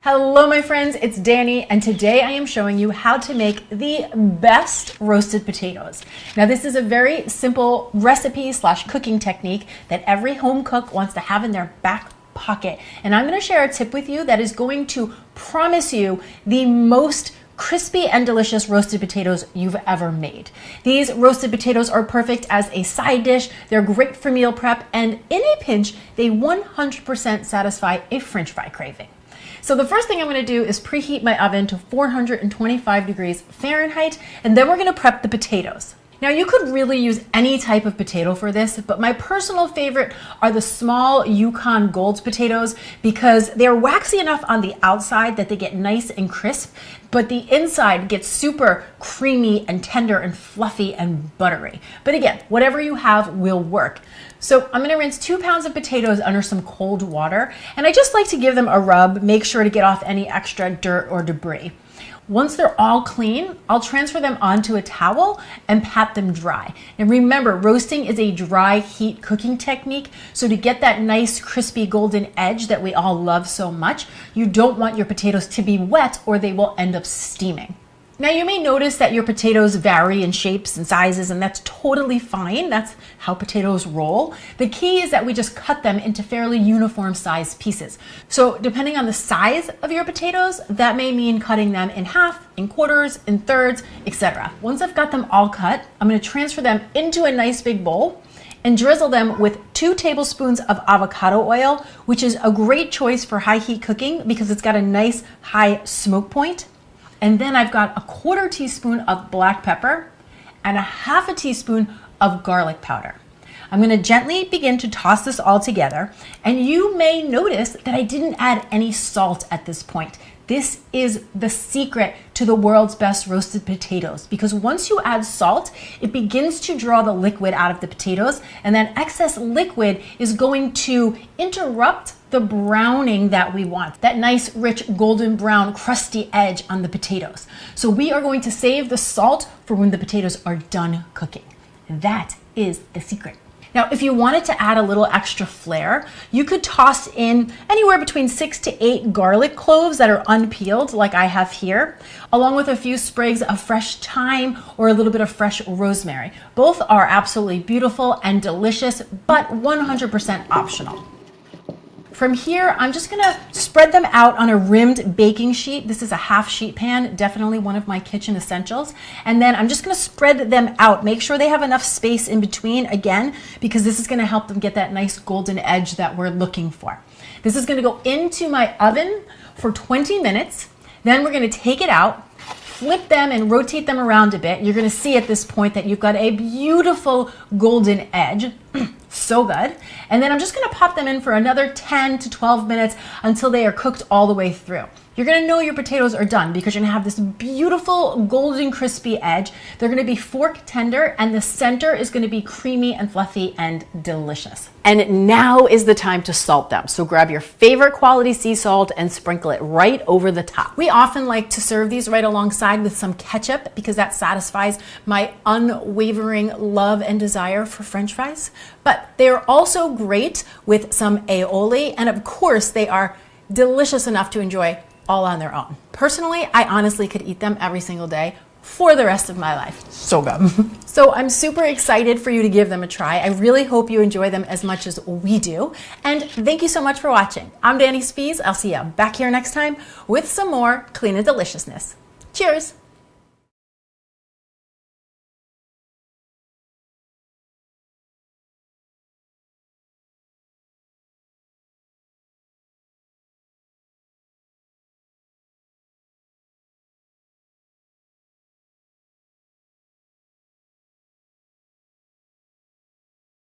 Hello my friends, it's Danny, and today I am showing you how to make the best roasted potatoes. Now this is a very simple recipe slash cooking technique that every home cook wants to have in their back pocket. And I'm going to share a tip with you that is going to promise you the most crispy and delicious roasted potatoes you've ever made. These roasted potatoes are perfect as a side dish, they're great for meal prep, and in a pinch, they 100% satisfy a French fry craving. So the first thing I'm going to do is preheat my oven to 425 degrees Fahrenheit, and then we're going to prep the potatoes. Now you could really use any type of potato for this, but my personal favorite are the small Yukon Gold potatoes because they're waxy enough on the outside that they get nice and crisp, but the inside gets super creamy and tender and fluffy and buttery. But again, whatever you have will work. So I'm going to rinse 2 pounds of potatoes under some cold water, and I just like to give them a rub, make sure to get off any extra dirt or debris. Once they're all clean, I'll transfer them onto a towel and pat them dry. And remember, roasting is a dry heat cooking technique, so to get that nice crispy golden edge that we all love so much, you don't want your potatoes to be wet or they will end up steaming. Now you may notice that your potatoes vary in shapes and sizes, and that's totally fine. That's how potatoes roll. The key is that we just cut them into fairly uniform sized pieces. So depending on the size of your potatoes, that may mean cutting them in half, in quarters, in thirds, etc. Once I've got them all cut, I'm going to transfer them into a nice big bowl and drizzle them with 2 tablespoons of avocado oil, which is a great choice for high heat cooking because it's got a nice high smoke point. And then I've got a 1/4 teaspoon of black pepper and a 1/2 teaspoon of garlic powder. I'm going to gently begin to toss this all together, and you may notice that I didn't add any salt at this point. This is the secret to the world's best roasted potatoes, because once you add salt, it begins to draw the liquid out of the potatoes, and that excess liquid is going to interrupt the browning that we want, that nice rich golden brown crusty edge on the potatoes. So we are going to save the salt for when the potatoes are done cooking. That is the secret. Now, if you wanted to add a little extra flair, you could toss in anywhere between 6 to 8 garlic cloves that are unpeeled, like I have here, along with a few sprigs of fresh thyme or a little bit of fresh rosemary. Both are absolutely beautiful and delicious, but 100% optional. From here, I'm just gonna spread them out on a rimmed baking sheet. This is a 1/2 sheet pan, definitely one of my kitchen essentials. And then I'm just gonna spread them out. Make sure they have enough space in between, again, because this is gonna help them get that nice golden edge that we're looking for. This is gonna go into my oven for 20 minutes. Then we're gonna take it out, flip them and rotate them around a bit. You're gonna see at this point that you've got a beautiful golden edge. So good. And then I'm just going to pop them in for another 10 to 12 minutes until they are cooked all the way through. You're going to know your potatoes are done because you're going to have this beautiful golden crispy edge. They're going to be fork tender, and the center is going to be creamy and fluffy and delicious. And now is the time to salt them. So grab your favorite quality sea salt and sprinkle it right over the top. We often like to serve these right alongside with some ketchup because that satisfies my unwavering love and desire for French fries. But they are also great with some aioli, and of course they are delicious enough to enjoy all on their own. Personally, I honestly could eat them every single day for the rest of my life. So good. So I'm super excited for you to give them a try. I really hope you enjoy them as much as we do. And thank you so much for watching. I'm Danny Spies. I'll see you back here next time with some more clean and deliciousness. Cheers.